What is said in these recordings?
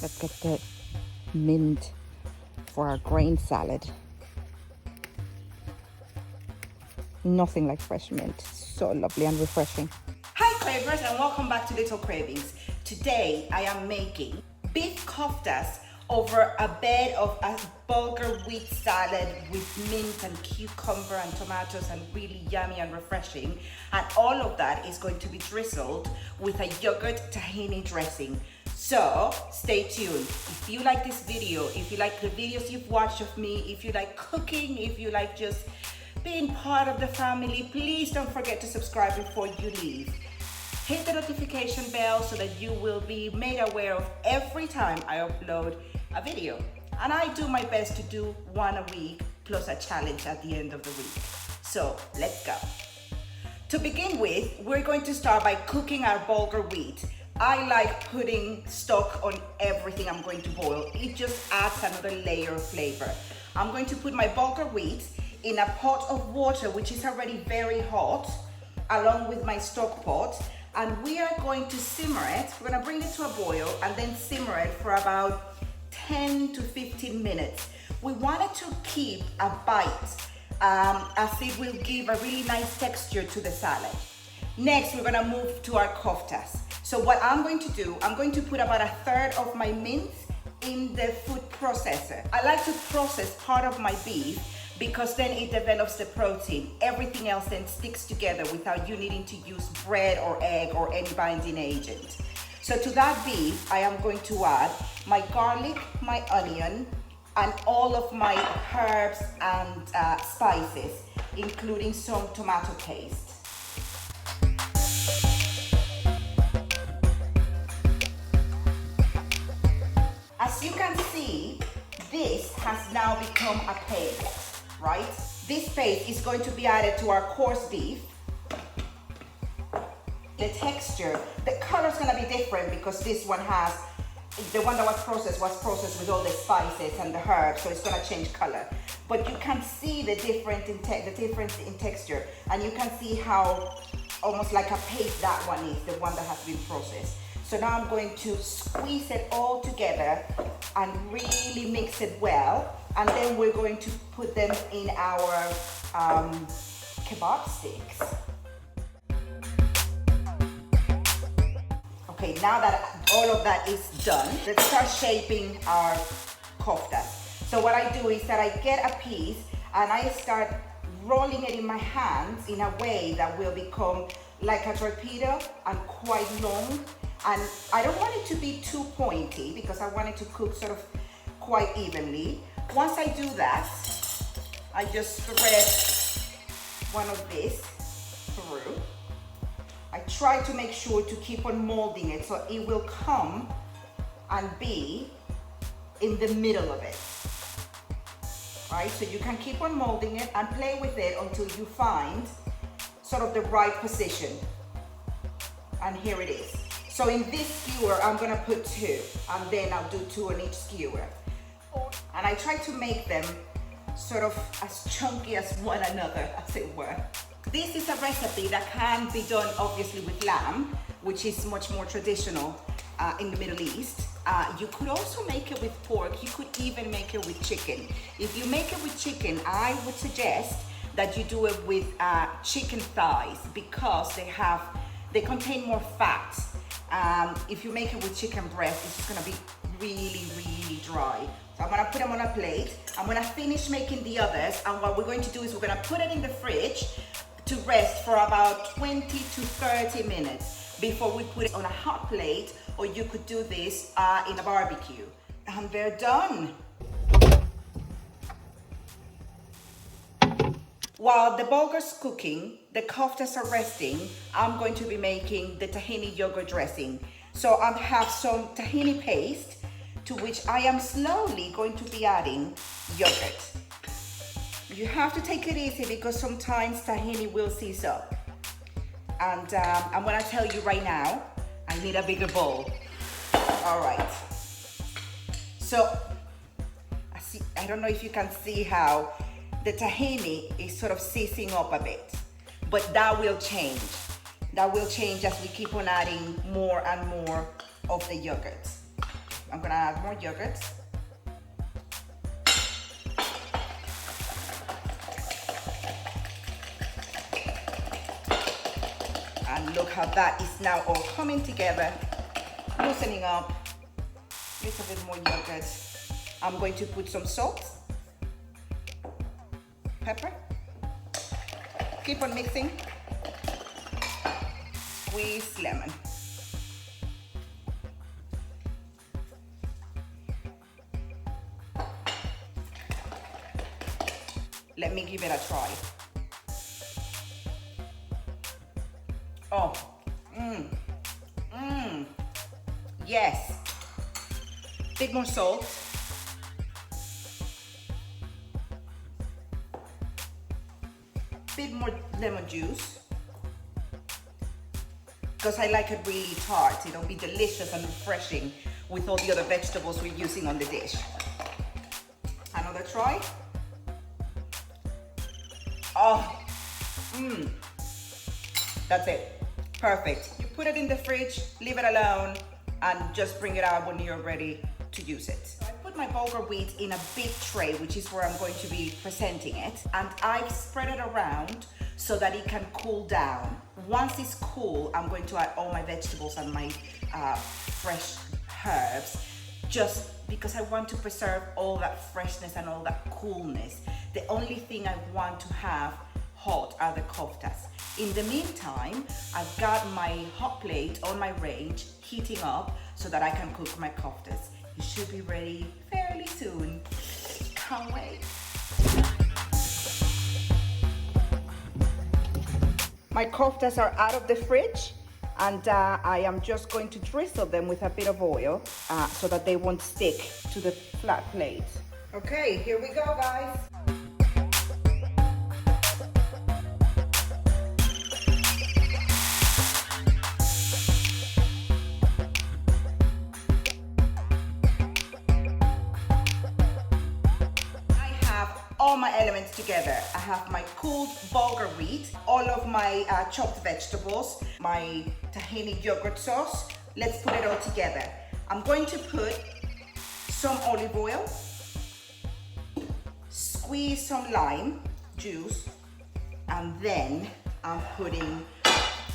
Let's get the mint for our grain salad. Nothing like fresh mint. So lovely and refreshing. Hi Cravers, and welcome back to Little Cravings. Today I am making beef koftas over a bed of a bulgur wheat salad with mint and cucumber and tomatoes, and really yummy and refreshing. And all of that is going to be drizzled with a yogurt tahini dressing. So stay tuned. If you like this video, if you like the videos you've watched of me, if you like cooking, if you like just being part of the family, please don't forget to subscribe before you leave. Hit the notification bell so that you will be made aware of every time I upload a video. And I do my best to do one a week plus a challenge at the end of the week. So let's go. To begin with, we're going to start by cooking our bulgur wheat. I like putting stock on everything I'm going to boil. It just adds another layer of flavor. I'm going to put my bulgur wheat in a pot of water which is already very hot, along with my stock pot, and we are going to simmer it. We're going to bring it to a boil and then simmer it for about 10 to 15 minutes. We wanted to keep a bite as it will give a really nice texture to the salad. Next, we're going to move to our koftas. So what I'm going to do, I'm going to put about a third of my mince in the food processor. I like to process part of my beef because then it develops the protein. Everything else then sticks together without you needing to use bread or egg or any binding agent. So to that beef, I am going to add my garlic, my onion, and all of my herbs and spices, including some tomato paste. As you can see, this has now become a paste, right? This paste is going to be added to our coarse beef. The texture, the color is going to be different because this one has, the one that was processed with all the spices and the herbs, so it's going to change color. But you can see the difference in texture, and you can see how almost like a paste that one is, the one that has been processed. So now I'm going to squeeze it all together and really mix it well. And then we're going to put them in our kebab sticks. Okay, now that all of that is done, let's start shaping our koftas. So what I do is that I get a piece and I start rolling it in my hands in a way that will become like a torpedo and quite long. And I don't want it to be too pointy because I want it to cook sort of quite evenly. Once I do that, I just thread one of this through. I try to make sure to keep on molding it so it will come and be in the middle of it. Right? So you can keep on molding it and play with it until you find sort of the right position. And here it is. So in this skewer, I'm gonna put 2, and then I'll do 2 on each skewer. And I try to make them sort of as chunky as one another, as it were. This is a recipe that can be done obviously with lamb, which is much more traditional in the Middle East. You could also make it with pork. You could even make it with chicken. If you make it with chicken, I would suggest that you do it with chicken thighs because they contain more fat. If you make it with chicken breast, it's just gonna be really, really dry. So I'm gonna put them on a plate. I'm gonna finish making the others, and what we're going to do is we're gonna put it in the fridge to rest for about 20 to 30 minutes before we put it on a hot plate, or you could do this in a barbecue. And they're done. While the bulgur's cooking, the koftas are resting, I'm going to be making the tahini yogurt dressing. So I have some tahini paste to which I am slowly going to be adding yogurt. You have to take it easy because sometimes tahini will seize up. And I'm gonna tell you right now, I need a bigger bowl. All right. So, I don't know if you can see how the tahini is sort of seizing up a bit, but that will change. That will change as we keep on adding more and more of the yogurt. I'm gonna add more yogurt. And look how that is now all coming together, loosening up. A little bit more yogurt. I'm going to put some salt, pepper. Keep on mixing. Squeeze lemon. Let me give it a try. Oh, yes. Bit more salt. Bit more lemon juice. Because I like it really tart. It'll be delicious and refreshing with all the other vegetables we're using on the dish. Another try. Oh, that's it. Perfect. You put it in the fridge, leave it alone, and just bring it out when you're ready to use it. So I put my bulgur wheat in a big tray, which is where I'm going to be presenting it, and I spread it around so that it can cool down. Once it's cool, I'm going to add all my vegetables and my fresh herbs, just because I want to preserve all that freshness and all that coolness. The only thing I want to have hot are the koftas. In the meantime, I've got my hot plate on my range heating up so that I can cook my koftas. It should be ready fairly soon. Can't wait. My koftas are out of the fridge, and I am just going to drizzle them with a bit of oil so that they won't stick to the flat plate. Okay, here we go, guys. All my elements together. I have my cooled bulgur wheat, all of my chopped vegetables, my tahini yogurt sauce. Let's put it all together. I'm going to put some olive oil, squeeze some lime juice, and then I'm putting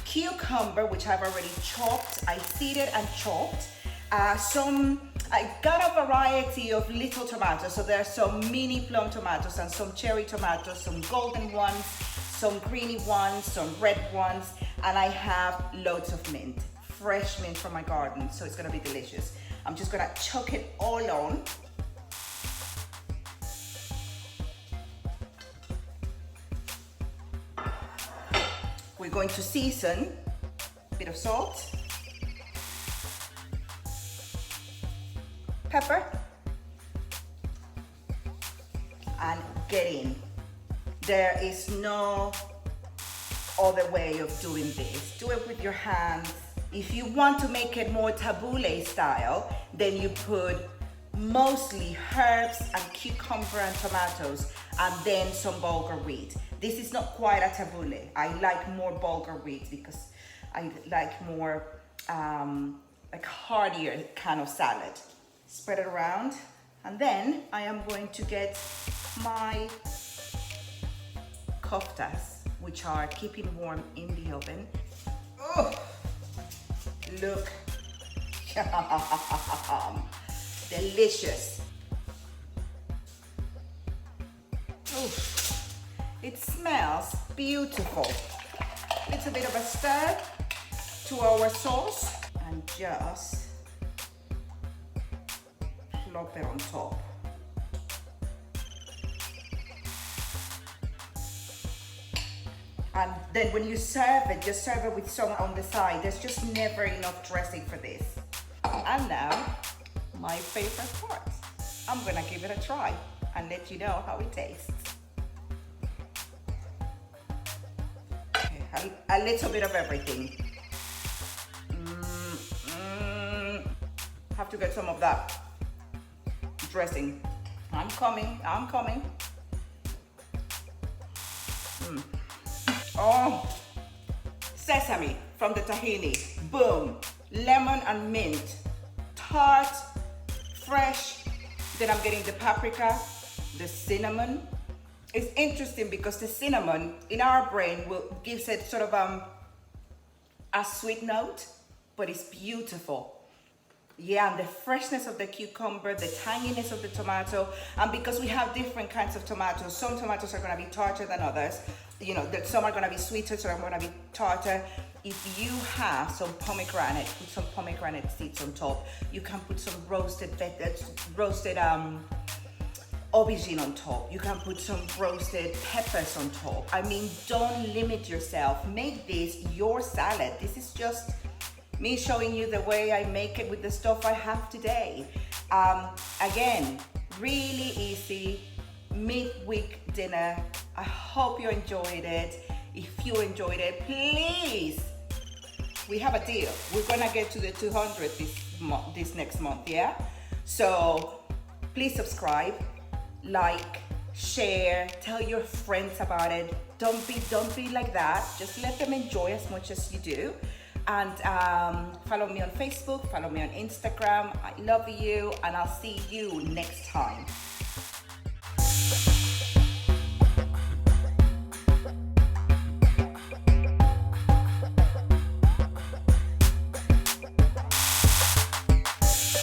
cucumber, which I've already chopped. I seeded and chopped. I got a variety of little tomatoes, so there are some mini plum tomatoes and some cherry tomatoes, some golden ones, some greeny ones, some red ones, and I have loads of mint, fresh mint from my garden, so it's gonna be delicious. I'm just gonna chuck it all on. We're going to season a bit of salt, pepper, and get in. There is no other way of doing this. Do it with your hands. If you want to make it more tabbouleh style, then you put mostly herbs and cucumber and tomatoes, and then some bulgur wheat. This is not quite a tabbouleh. I like more bulgur wheat because I like more like heartier kind of salad. Spread it around, and then I am going to get my koftas, which are keeping warm in the oven. Oh, look, delicious. Oh, it smells beautiful. Little bit of a stir to our sauce, and just plop it on top. And then when you serve it, just serve it with some on the side. There's just never enough dressing for this. And now, my favorite part. I'm gonna give it a try and let you know how it tastes. Okay, a little bit of everything. Have to get some of that dressing. I'm coming. Oh, sesame from the tahini, boom, lemon and mint, tart, fresh. Then I'm getting the paprika, the cinnamon. It's interesting because the cinnamon in our brain gives it sort of a sweet note, but it's beautiful. Yeah, and the freshness of the cucumber, the tanginess of the tomato, and because we have different kinds of tomatoes, some tomatoes are going to be tartar than others. You know, some are going to be sweeter, some are going to be tartar. If you have some pomegranate, put some pomegranate seeds on top. You can put some roasted aubergine on top. You can put some roasted peppers on top. I mean, don't limit yourself. Make this your salad. This is just me showing you the way I make it with the stuff I have today. Again, really easy midweek dinner. I hope you enjoyed it. If you enjoyed it, please, we have a deal. We're gonna get to the 200 this next month, yeah? So please subscribe, like, share, tell your friends about it. Don't be like that. Just let them enjoy as much as you do. And follow me on Facebook, follow me on Instagram. I love you, and I'll see you next time.